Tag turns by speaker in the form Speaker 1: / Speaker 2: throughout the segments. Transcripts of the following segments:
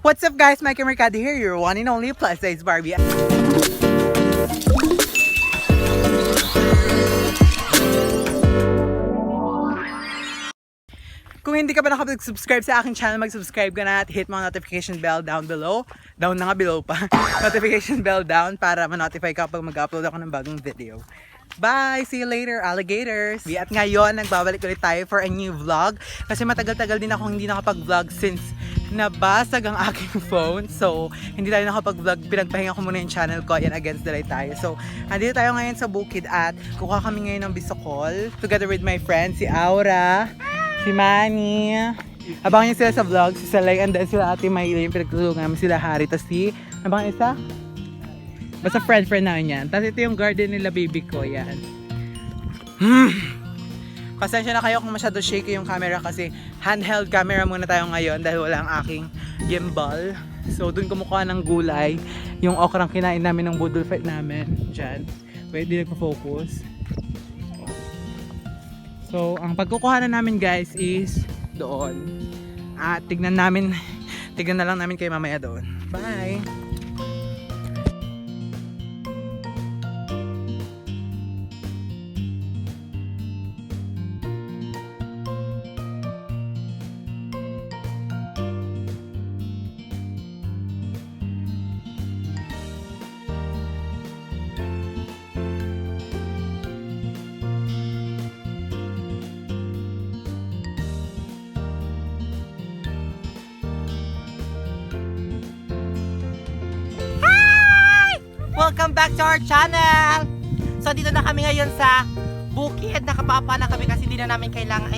Speaker 1: What's up guys, Mike Mercado here, your one and only plus size Barbie. Kung hindi ka pa nakapag-subscribe sa aking channel, mag-subscribe ka na at hit mo ang notification bell down below. Down na nga, below pa. Notification bell down para ma-notify ka pag mag-upload ako ng bagong video. Bye! See you later, alligators! At ngayon, nagbabalik ulit tayo for a new vlog. Kasi matagal-tagal din ako hindi nakapag-vlog since nabasag ang aking phone. So, hindi tayo nakapag-vlog. Pinagpahinga ko muna yung channel ko. Ayan, against the light tayo. So, andito tayo ngayon sa bukid at kukuha kami ngayon ng Bisokol. Together with my friend, si Aura, si Manny. Abangan niyo sila sa vlog. Si Salay, and then sila Ate Maylin. Pinagtulungan namin sila Hari. Tapos si, abangan isa? Basta friend namin yan. Tapos ito yung garden nila baby ko. Yan. Pasensya na kayo kung masyado shaky yung camera kasi handheld camera muna tayo ngayon dahil wala ang aking gimbal. So dun kumukuha ng gulay. Yung okrang kinain namin ng budol fight namin. Diyan. Wait, di nagpo-focus. So ang pagkukuha na namin guys is doon. At tignan na lang namin kayo mamaya doon. Bye! Welcome back to our channel! So dito na kami ngayon sa bukid. Nakapapa na kami kasi hindi na namin kailangan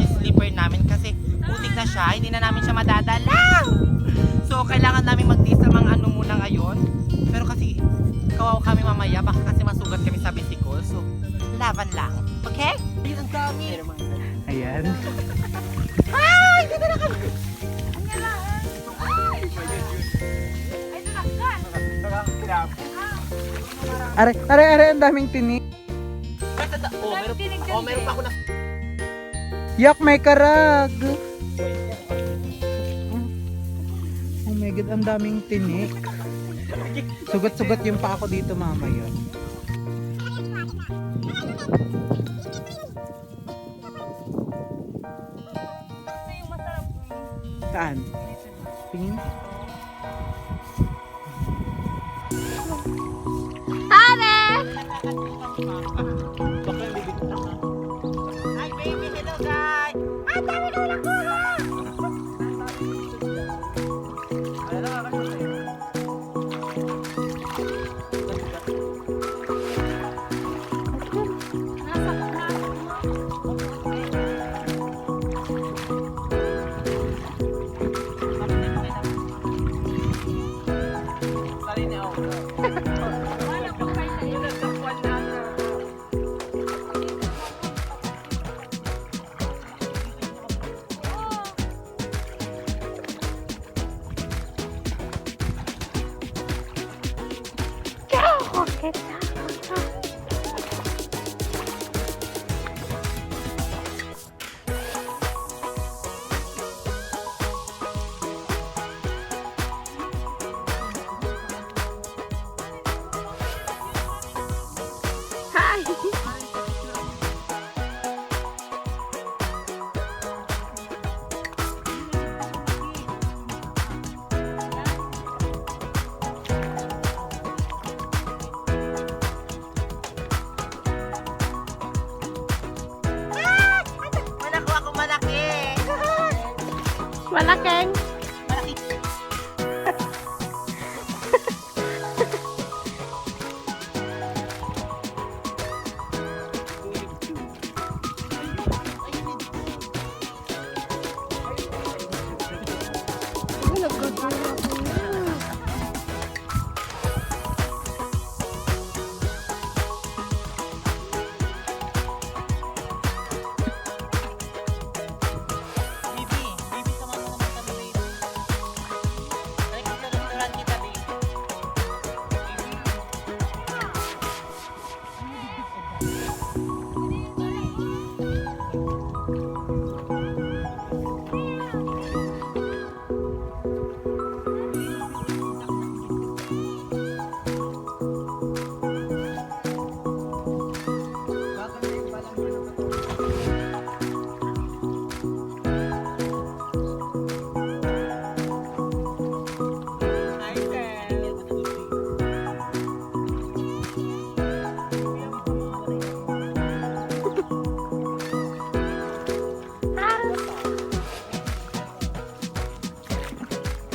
Speaker 1: yung slipper namin kasi putik na siya, hindi na namin siya madadala. So kailangan namin mag-test ng mga ano muna ngayon. Pero kasi kawawa kami mamaya, baka kasi masugat kami sa Bisokol. So laban lang. Okay? Ayun ang dami. Ayan. Ay! Dito na kami! Ang galaan! Ay! Ay! Are, ang daming tinik. Meron pa ako na. Yak, may karag. Oh my God, ang daming tinik. Sugat-sugat yung pa ako dito mamaya. Saan? Tingin? Hi baby, hello guys! Ang dami na walang kuha!
Speaker 2: Malaking.
Speaker 1: Malaki.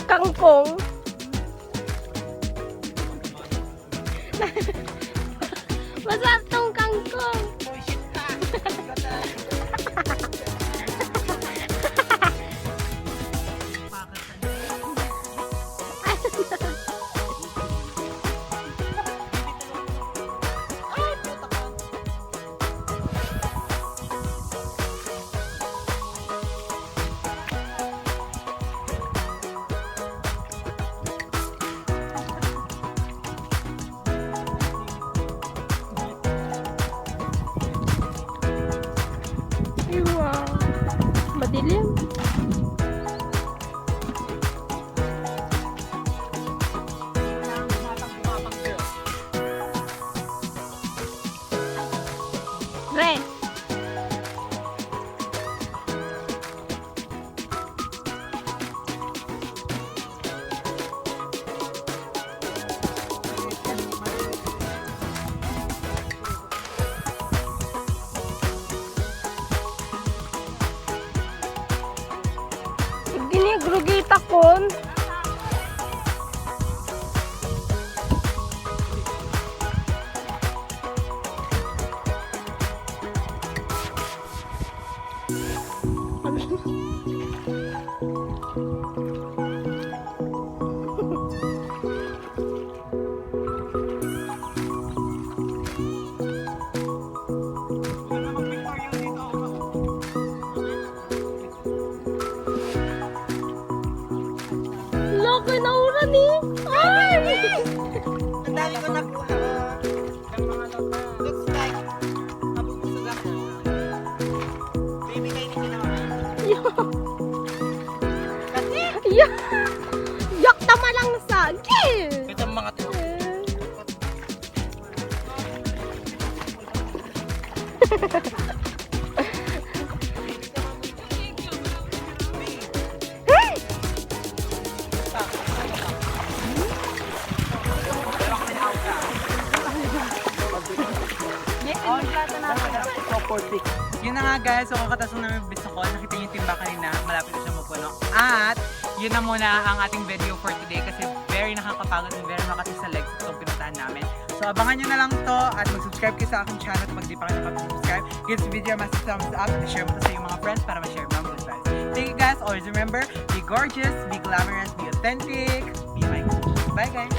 Speaker 2: Kangkong. Masarap tong kangkong. Wow. Madilim. Re. Ginigrugita kon. Laki na uran eh. Ay!
Speaker 1: Ang dami ko nakuha. Looks like mabubusog ako. Baby, kainin niyo naman. Kasi?
Speaker 2: Yak tama lang sa gil.
Speaker 1: Ito mga to. Yun na nga guys, so kakatasong namin Bisokol, nakita niyo yung timba kanina, malapit na siya mapuno. At yun na muna ang ating video for today kasi very nakakapagod and very makati sa legs itong pinuntahan namin. So abangan nyo na lang to at mag-subscribe kayo sa aking channel at mag di pa kayo nakapag-subscribe. Give this video a massive thumbs up and share mo to sa iyong mga friends para ma-share mo ang good vibes. Thank you guys, always remember, be gorgeous, be glamorous, be authentic, be my coach. Bye guys!